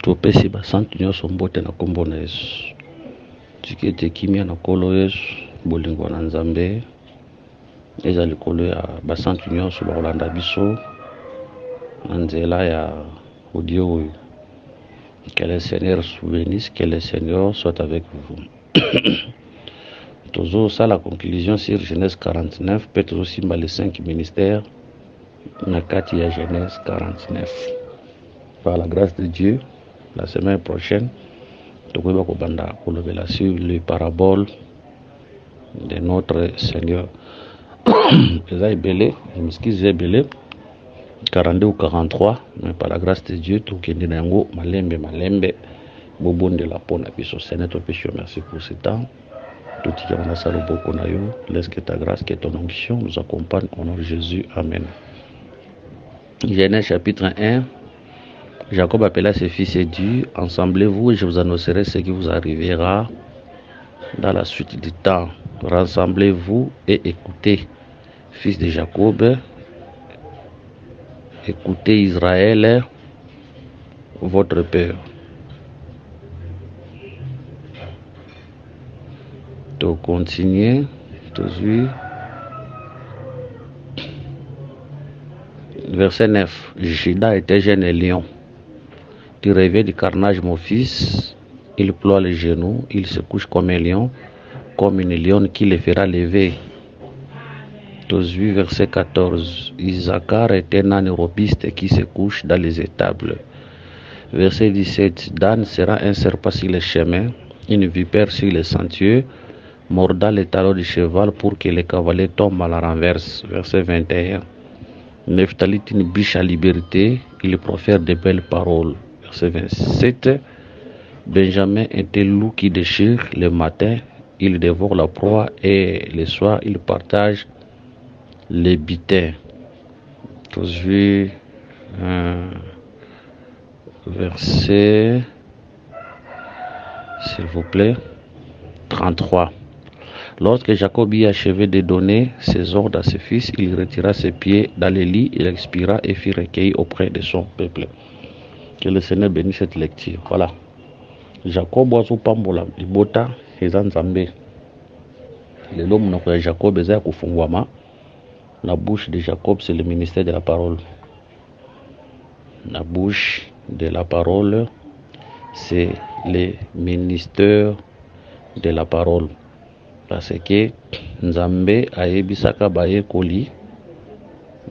topesi basantu nyonso mbote na kombo na Yesu. Tikete kimia na kolo Yesu, bolingo na Nzambe eza likolo ya basantu nyonso bakolanda biso na nzela ya audio oyo. Que le Seigneur vous bénisse, que le Seigneur soit avec vous. Toujours ça la conclusion sur Genèse 49, peut toujours simba les 5 ministères nakati ya Genèse 49. Par la grâce de Dieu, la semaine prochaine, tokoba ko banda ko lobela sur les paraboles de notre Seigneur. Eza belé, je m'excuse belé. 42 ou 43, mais par la grâce de Dieu, tout qui est nango malembe bobon de la pona biso. Seigneur, merci pour ce temps. Tout qui a salo beaucoup na yo, laisse que ta grâce, que ton onction nous accompagne au nom de Jésus. Amen. Genèse chapitre 1. Jacob appela ses fils et dit: Rassemblez-vous et je vous annoncerai ce qui vous arrivera dans la suite du temps. Rassemblez-vous et écoutez, fils de Jacob. Écoutez Israël, votre père. De continuer, toujours. Verset 9. Judas était jeune et lion. Tu rêvais du carnage, mon fils. Il ploie les genoux, il se couche comme un lion, comme une lionne qui le fera lever. 18, verset 14. Isaacar est un âne robuste qui se couche dans les étables. Verset 17. Dan sera un serpent sur les chemins, une vipère sur les sentiers, mordant les talons du cheval pour que les cavaliers tombent à la renverse. Verset 21. Nephtali est une biche à liberté, il profère de belles paroles. Verset 27. Benjamin est un loup qui déchire le matin, il dévore la proie et le soir il partage les bitins. Aujourd'hui, verset, s'il vous plaît, 33. Lorsque Jacob y achevé de donner ses ordres à ses fils, il retira ses pieds dans les lits, il expira et fut recueilli auprès de son peuple. Que le Seigneur bénisse cette lecture. Voilà. Jacob wazo pambola libota eza Nzambe. Lelo munoko ya Jacob eza kufungwama. La bouche de Jacob, c'est le ministère de la parole. La bouche de la parole, c'est le ministère de la parole. Parce que Nzambe ayebisaka baye koli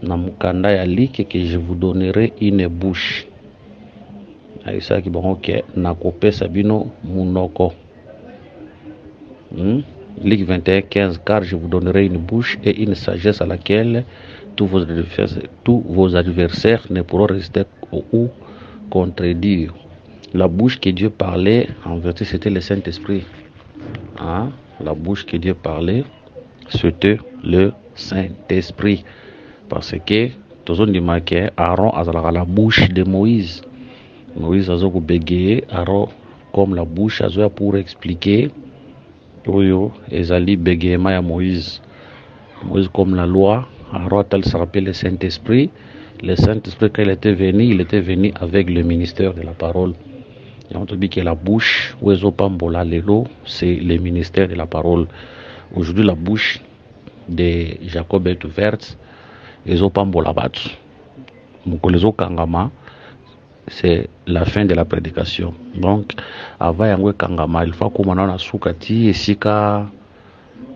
na mukanda ya like que je vous donnerai une bouche. Ayisaki bango ke nakopesa bino munoko. Luc 21, 15, car je vous donnerai une bouche et une sagesse à laquelle tous vos adversaires ne pourront résister ou contredire. La bouche que Dieu parlait, en vérité, c'était le Saint-Esprit. Hein? La bouche que Dieu parlait, c'était le Saint-Esprit. Parce que, tout le monde dit que Aaron a la bouche de Moïse. Moïse a bégayé, Aaron, comme la bouche, a pour expliquer. Oyo ezali bégaiement ya Moïse. Moïse comme la loi, Aaron se rappelle le Saint-Esprit. Le Saint-Esprit quand il était venu avec le ministère de la parole. Et on te dit que la bouche, Wezo Pambola Lelo, c'est le ministère de la parole. Aujourd'hui la bouche de Jacob est ouverte. Wezo Pambola Batu. Mukolezo Kangama. C'est la fin de la prédication. Donc, avant Yangwe Kangama, il faut qu'on a soukati et sika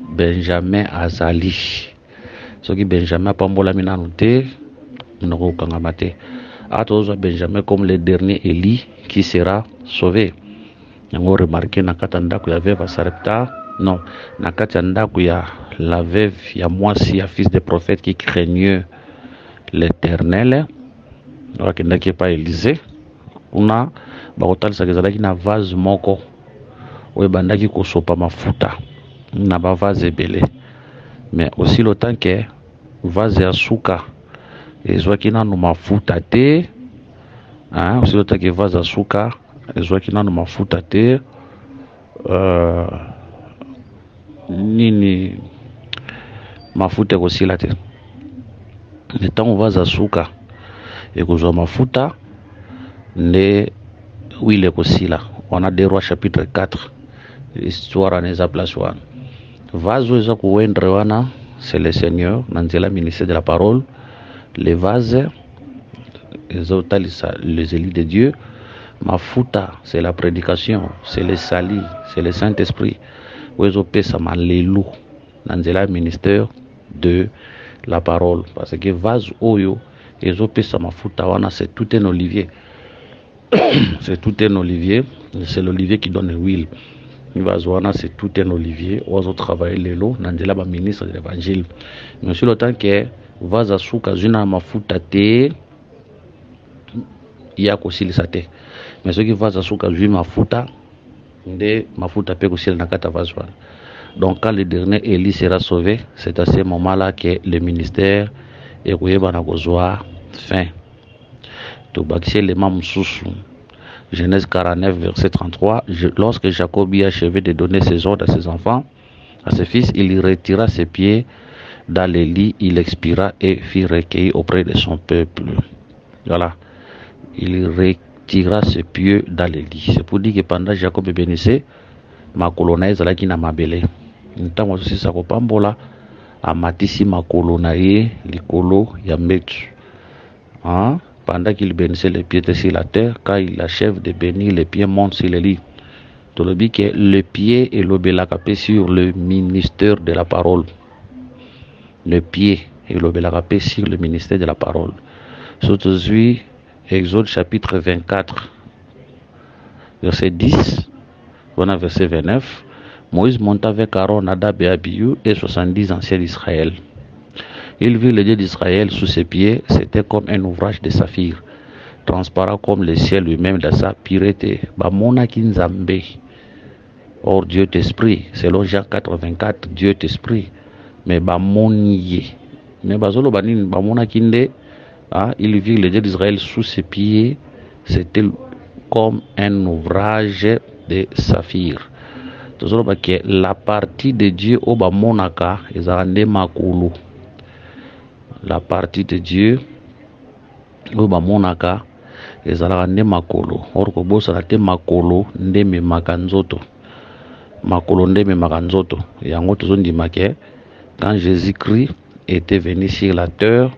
Benjamin Azali. Ce qui Benjamin Pambola Minanoute, nous Kangamate. Atozo Benjamin comme le dernier Élie qui sera sauvé. Yango remarqué Nakatanda qu'il y avait Vasarepta. Non, Nakatanda qu'il y a la veuve, il y a moi si, fils de prophète qui craignait l'Éternel. Alors qu'il n'est pas Élysée. On a bakotal sakizalaki na vase moko. Oye bandaki kosopa mafuta. Na ba vase ebele. Mais aussi le temps que vase ya suka ezwaki nanu mafuta te. Hein, aussi le temps que vase ya suka ezwaki nanu mafuta te. Nini mafuta kosila te. Le temps vase ya suka ekozwa mafuta ne Oui, les aussi là. On a des rois chapitre 4. Histoire en eza place wana. Vaso eza kuwendre wana, c'est le Seigneur. Nanzela ministère de la parole. Les vases, les élus de Dieu. Mafuta, c'est la prédication, c'est le sali, c'est le Saint-Esprit. Wezo pesa malelu. Nanzela ministère de la parole. Parce que vase oyo, ezo pesa mafuta wana, c'est tout un olivier. C'est tout un olivier. C'est l'olivier qui donne l'huile. Vazoana, c'est tout un olivier. Oiseau travailler les lots. Nandela ba ministre de l'évangile. Mais sur le temps que vaza souka zuna mafuta te, ya kosili sate. Mais ce qui vaza souka zuna mafuta, nde mafuta pe kosili nakata vazoana. Donc quand le dernier Élie sera sauvé, c'est à ce moment-là que le ministère est kozwa fin. Tobakise les mamsusu. Genèse 49, verset 33. Lorsque Jacob eut achevé de donner ses ordres à ses enfants, à ses fils, il retira ses pieds dans les lits, il expira et fut recueilli auprès de son peuple. Voilà. Il retira ses pieds dans les lits. C'est pour dire que pendant Jacob bénissait, ma colonnaise là qui n'a ma belle. Ntango aussi ça kopambola amatisi ma colonnaie likolo ya metu. Hein? Pendant qu'il bénissait les pieds sur la terre, quand il achève de bénir, les pieds montent sur les lits. Tout le dit que le pied est l'obélacapé sur le ministère de la parole. Le pied est l'obélacapé sur le ministère de la parole. Surtout, Exode chapitre 24, verset 10, on a verset 29. Moïse monta avec Aaron, Nadab et Abihu et 70 anciens d'Israël. Il vit le Dieu d'Israël sous ses pieds, c'était comme un ouvrage de saphir, transparent comme le ciel lui-même dans sa pureté. Bamona kinzambe. Or Dieu est esprit, selon Jean 4:24, Dieu est esprit. Mais bamoniye. Mais bazolo banin bamona kinde, il vit le Dieu d'Israël sous ses pieds, c'était comme un ouvrage de saphir. La partie de Dieu au bamonaka ezarande makulu. La partie de Dieu au bamonaka ezalaka nde makolo. Or kobosana te makolo nde memaka nzoto. Makolo nde memaka nzoto. Yango tozondima ke quand Jésus-Christ était venu sur la terre,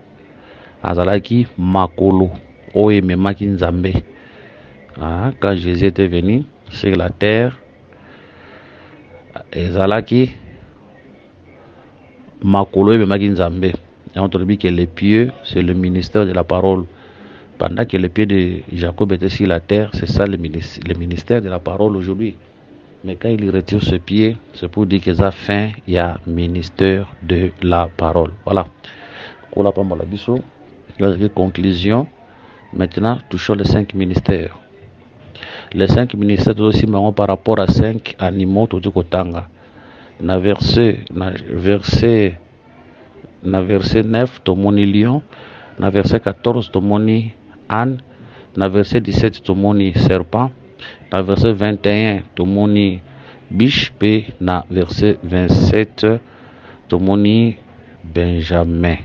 azalaki makolo oyo memaki nzambe. Quand Jésus était venu sur la terre, ezalaki makolo oyo memaki nzambe. Et on te dit que les pieds, c'est le ministère de la parole. Pendant que les pieds de Jacob étaient sur la terre, c'est ça le ministère de la parole aujourd'hui. Mais quand il retire ce pied, c'est pour dire que ça fin, il y a ministère de la parole. Voilà. La conclusion. Maintenant, touchons les 5 ministères. Les 5 ministères aussi marront par rapport à 5 animaux tout du Kotanga. Na verset 9, tomoni lion. Na verset 14, tomoni âne. Na verset 17, tomoni serpent. Na verset 21, tomoni biche. Puis na verset 27, tomoni Benjamin.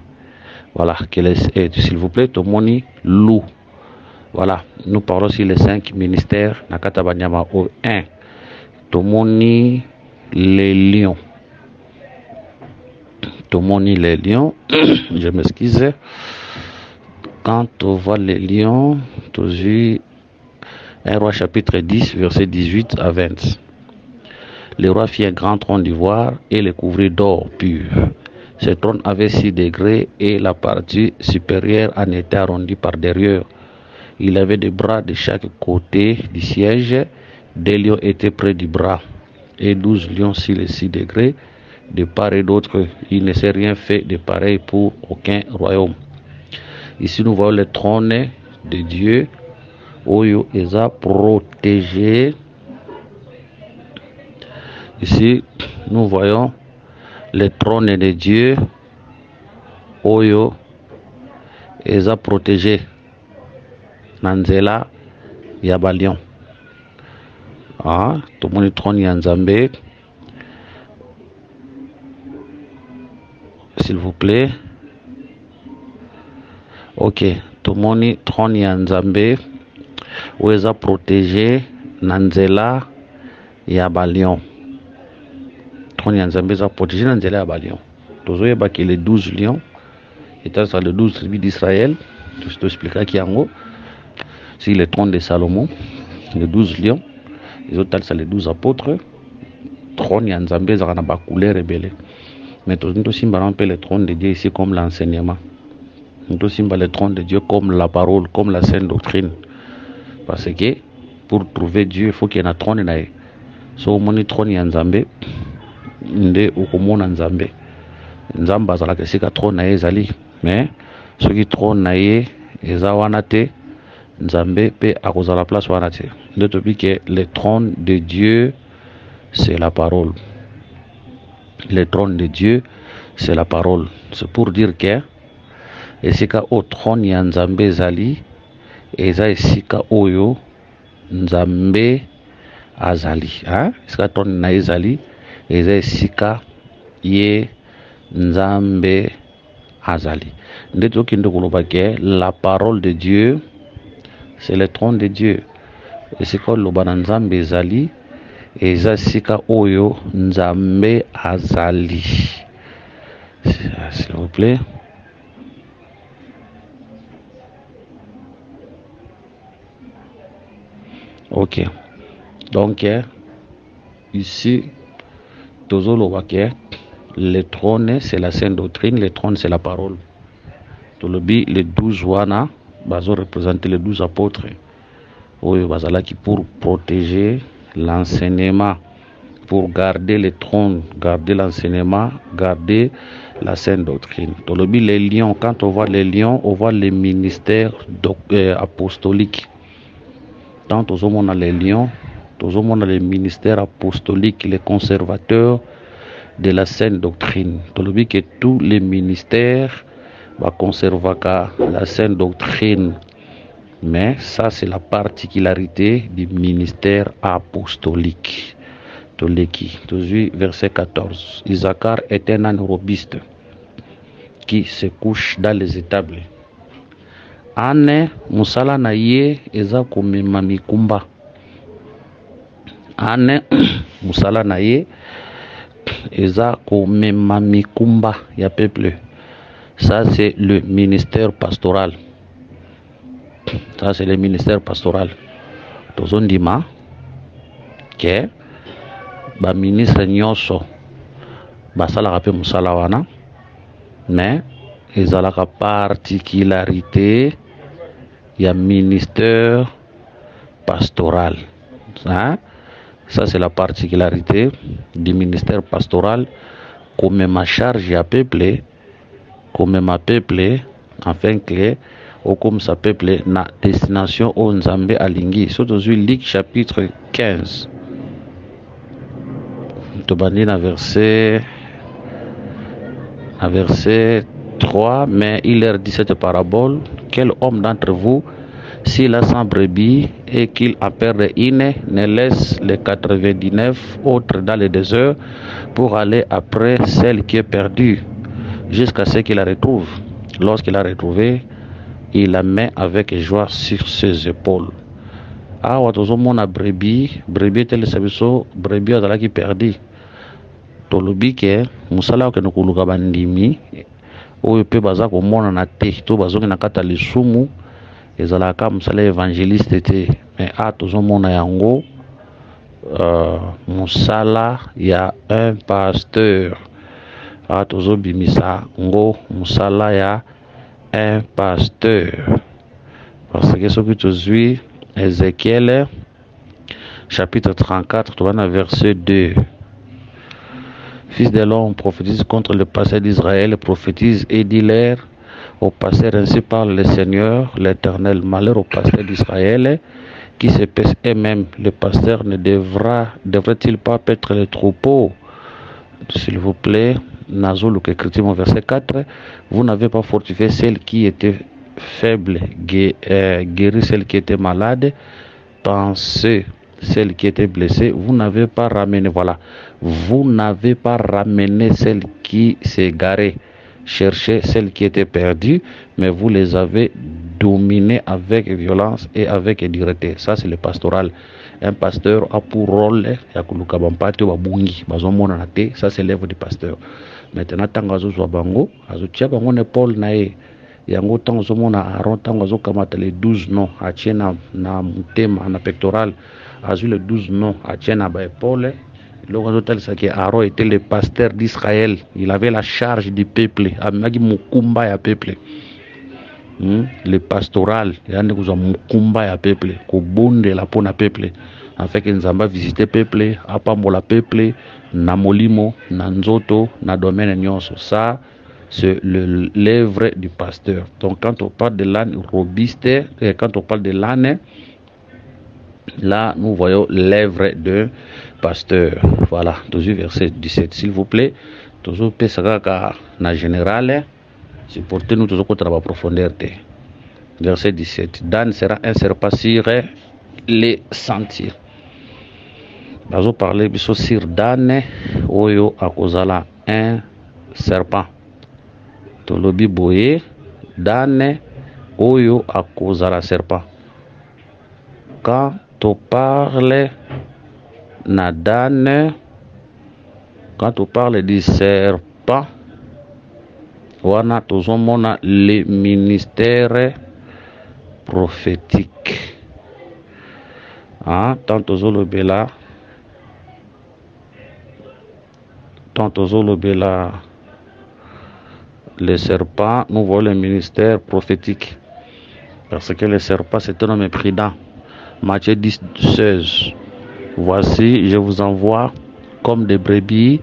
Voilà, s'il vous plaît, tomoni loup. Voilà, nous parlons sur les 5 ministères. Nakata Banyama au 1, tomoni les lions. Tomoni les lions. Je m'excuse. Quand on voit les lions, tu dis 1 roi chapitre 10, verset 18 à 20. Le roi fit un grand trône d'ivoire et le couvrit d'or pur. Ce trône avait 6 degrés et la partie supérieure en était arrondie par derrière. Il avait des bras de chaque côté du siège. Des lions étaient près du bras et 12 lions sur les 6 degrés. De part et d'autre, il ne s'est rien fait de pareil pour aucun royaume. Ici, nous voyons le trône de Dieu. Oyo Eza protégé. Ici, nous voyons le trône de Dieu. Oyo Eza protégé. Nanzela Yabalion. Tout le monde trône Yanzambe. S'il vous plaît. Ok. Tout le monde trône Yanzambe. où ils ont protégé Nanzela et Abalion. Trône Yanzambé a protégé Nanzela et Abalion. Tous les les 12 lions, étant sur les 12 tribus d'Israël, je t'expliquerai qui en haut. C'est le trône de Salomon, les 12 lions, les autres c'est les 12 apôtres. Trône Yanzambé a une couleur rebelle. Mais tout le monde peut le trône de Dieu ici comme l'enseignement. Nous aussi le trône de Dieu comme la parole, comme la sainte doctrine. Parce que pour trouver Dieu, il faut qu'il y ait un trône. Si on a un trône Yanzambé, nde ukomona Nzambe. Nzambe azalaka sika trône na ezali, mais ce qui trône na ye eza wana te, Nzambe pe akozala place wana te. Nde tobi que le trône de Dieu c'est la parole. Le trône de Dieu c'est la parole. C'est pour dire que esika o trône ya Nzambe ezali eza esika oyo Nzambe azali, esika trône na ezali eza esika ye Nzambe azali. Nde tokende koloba ke la parole de Dieu c'est le trône de Dieu. Esika loba na Nzambe ezali eza esika oyo Nzambe azali. S'il vous plaît. Ok. Donc, ici, le trône, c'est la sainte doctrine, le trône, c'est la parole. Tolobi, les 12 wana, bazo représenter les 12 apôtres. Oui, bazala qui pour protéger l'enseignement, pour garder le trône, garder l'enseignement, garder la sainte doctrine. Tolobi, les lions, quand on voit les lions, on voit les ministères apostoliques. Tant aux hommes on a les lions, aux hommes on a les ministères apostoliques, les conservateurs de la sainte doctrine. Tolobi que tous les ministères va conserver la sainte doctrine. Mais ça c'est la particularité du ministère apostolique. Toleki, verset 14. Isaacar est un âne robuste qui se couche dans les étables. Ane musala na ye eza komema mikumba. Ane musala na ye eza komema mikumba ya peuple. Ça c'est le ministère pastoral. Ça c'est le ministère pastoral. Tozondima ke ba ministre nyonso basala pe musala wana, mais ezalaka particularité il y a ministère pastoral. Ça c'est la particularité du ministère pastoral. Comme ma charge à peuple, comme ma peuple, afin que au comme sa peuple na destination au Nzambe alingi. Surtout Luc chapitre 15. Tobandi na verset 3, mais il leur dit cette parabole: quel homme d'entre vous, s'il a 100 brebis et qu'il en perd une, ne laisse les 99 autres dans le désert pour aller après celle qui est perdue jusqu'à ce qu'il la retrouve. Lorsqu'il l'a retrouvée, il la met avec joie sur ses épaules. Ah, watozomona brebis tel sabiso brebis azala qui perdu. Tolobi ke musala ke nokuluka bandimi oyo pe baza komona na te to bazongi na kata lisumu ezalaka musala évangéliste te, mais tozomona yango musala ya un pasteur. Tozobimisa ngo musala ya un pasteur. Parce que ce que tu suis Ézéchiel chapitre 34, verset 2. Fils de l'homme, prophétise contre le passé d'Israël, prophétise et dis-leur au passé ainsi parle le Seigneur, l'Éternel. Malheur au pasteur d'Israël qui se pèse eux-mêmes. Le pasteur ne devrait-il pas paître les troupeaux? S'il vous plaît, Nazolo mon verset 4. Vous n'avez pas fortifié celle qui était faible, guéri celle qui était malade, pensez celle qui était blessée. Vous n'avez pas ramené, voilà, vous n'avez pas ramené celle qui s'est garée. chercher celles qui étaient perdues, mais vous les avez dominées avec violence et avec dureté. Ça, c'est le pastoral. Un pasteur a pour rôle, ça c'est l'œuvre du pasteur. Maintenant, tant que bango, azotia bango ne Paul nae. Yango tant que Aaron, tant que les 12 noms, à tiena na mutema, na pectoral, azu les 12 noms, à tiena ba Paul. Aaron était le pasteur d'Israël. Il avait la charge du peuple. Amagi mukumba ya peuple. Le pastoral, il y a mukumba ya peuple. Kobonde la pona peuple. Afin que nous avons visité peuple, apambola peuple, na molimo, na nzoto, na domaine nyonso. Ça, c'est l'œuvre du pasteur. Donc quand on parle de l'âne robuste, et quand on parle de l'âne, là nous voyons l'œuvre de pasteur. Voilà, toujours verset 17, s'il vous plaît. Toujours pesaka na général, supportez-nous toujours contre la profondeur. Verset 17. Dan sera un serpent sur les sentiers. Bazo parler biso sur Dan oyo akozala un serpent. Tolobi boye Dan oyo akozala serpent. Quand on parle na Dan, quand on parle du serpent, wana tozomona le ministère prophétique. Tantôt zolobela le serpent, nous voyons le ministère prophétique. Parce que le serpent, c'est un homme prudent. Matthieu 10, 16. Voici, je vous envoie comme des brebis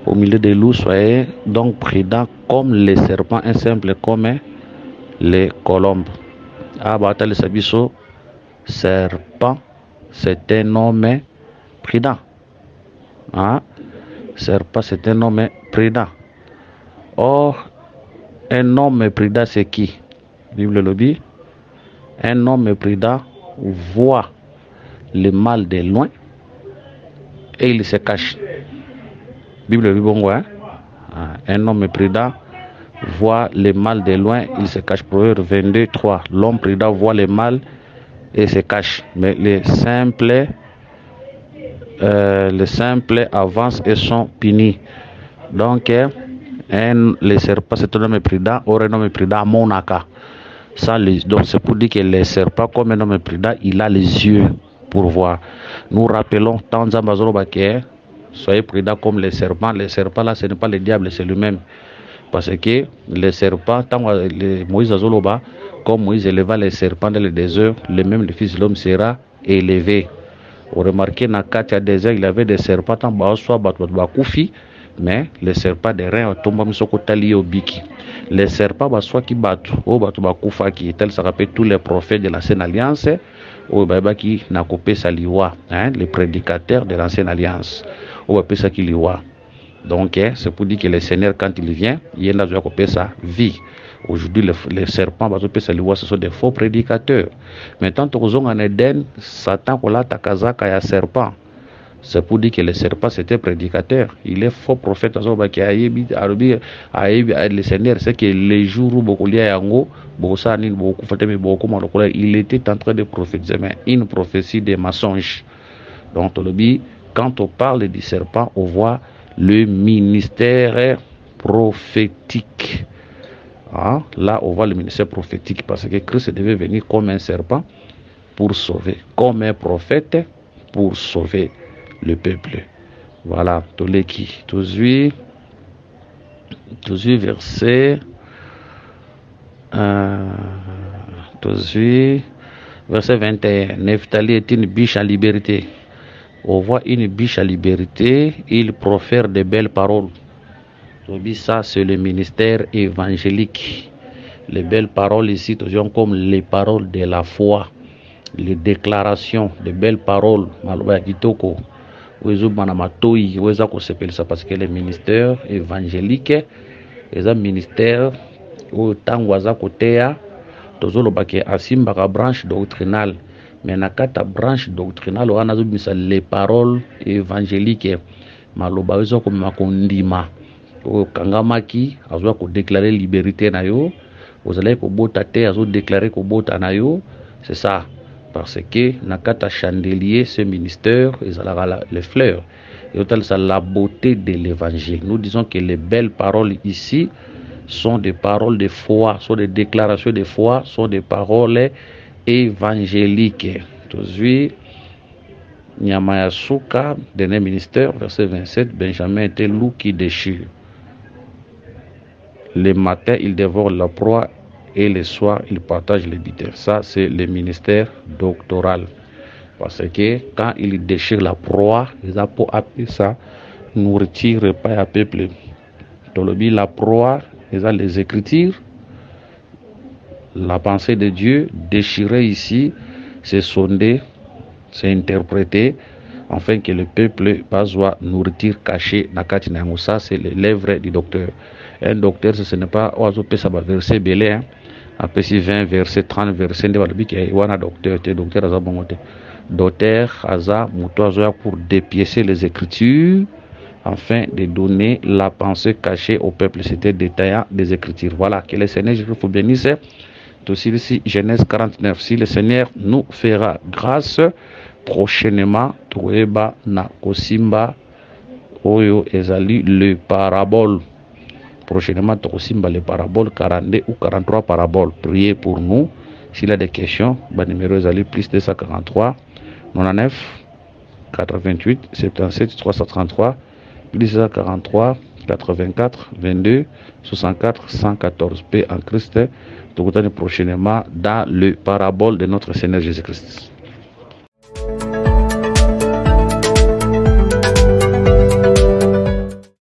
au milieu des loups. Soyez donc prudents comme les serpents, et simples comme les colombes. Le sabiso, serpent, c'est un homme prudent. Serpent, c'est un homme prudent. Or, un homme prudent, c'est qui? Bible le dit. Un homme prudent voit le mal de loin et il se cache. Bible le dit bon, un homme prudent voit le mal de loin, il se cache. Proverbe 22, 3. L'homme prudent voit le mal et se cache. Mais les simples avancent et sont punis. Donc, les serpents, c'est un homme prudent. Or, un homme prudent, monaka. Donc, c'est pour dire que les serpents, comme un homme prudent, il a les yeux pour voir. Nous rappelons, soyez prudents comme les serpents. Les serpents, là, ce n'est pas le diable, c'est lui-même. Parce que les serpents, Moïse Azoloba, comme Moïse éleva les serpents dans le désert, le même le Fils de l'homme sera élevé. Vous remarquez, dans le désert, il y avait des serpents, mais les serpents des reins tombent au biki. Les serpents soit qui battent, au bakufa qui tel ça rappelle tous les prophètes de l'ancienne alliance, au baba qui n'a coupé sa liwa, les prédicateurs de l'ancienne alliance, au baba ça qui liwa. Donc, c'est pour dire que le Seigneur, quand il vient, il a déjà coupé sa vie. Aujourd'hui, les serpents, ce sont des faux prédicateurs. Maintenant, en Éden, Satan, a serpent. C'est pour dire que le serpent, c'était prédicateur. Il est faux prophète. Le Seigneur, c'est que les jours où il était en train de prophétiser, mais une prophétie des mensonges. Donc, quand on parle du serpent, on voit le ministère prophétique. Là, on voit le ministère prophétique parce que Christ devait venir comme un serpent pour sauver, comme un prophète pour sauver le peuple. Voilà, Toleki, Tozui, verset, verset 21. Nephtali est une biche en liberté. On voit une biche à liberté, il profère de belles paroles. Ça, c'est le ministère évangélique. Les belles paroles ici, toujours comme les paroles de la foi, les déclarations, de belles paroles. Parce que les ministères évangéliques, les ministères où tangwaza kotea, tozolobake asimbaka branche doctrinale. Mais na kata branche doctrinale on a les paroles évangéliques maloba wezo comme makondima au kangamaki azo ko déclarer liberté na yo ozalaki kobota te azo déclarer kobota na yo. C'est ça, parce que nakata chandelier ce ministère ezalaka les fleurs et autant ça la beauté de l'évangile. Nous disons que les belles paroles ici sont des paroles de foi, sont des déclarations de foi, sont des paroles évangéliques. Aujourd'hui, Nyamaya Souka, dernier ministère, verset 27, Benjamin était loup qui déchire. Le matin, il dévore la proie et le soir, il partage les bitters. Ça, c'est le ministère doctoral. Parce que quand il déchire la proie, ils ont appelé ça nourriture, repas à peuple. La proie, ils ont les Écritures, la pensée de Dieu déchirée ici, c'est sondé, c'est interprété, afin que le peuple soit nourriture cachée. Ça, c'est les lèvres du docteur. Un docteur, ce n'est pas verset belé, après 20, verset 30, verset 9, docteur Aza Moutoazoa pour dépiécer les Écritures afin de donner la pensée cachée au peuple. C'était détaillant des Écritures. Voilà, que le Seigneur vous bénisse. Aussi ici, Genèse 49. Si le Seigneur nous fera grâce, prochainement, Toueba na Kosimba Oyo Ezali le parabole. Prochainement, Tokosimba le parabole 42 ou 43 paraboles. Priez pour nous. S'il y a des questions, numéro Ezali plus 243 99 88 77 333 plus 243 84 22 64 114. Paix en Christ. Prochainement dans le parabole de notre Seigneur Jésus-Christ.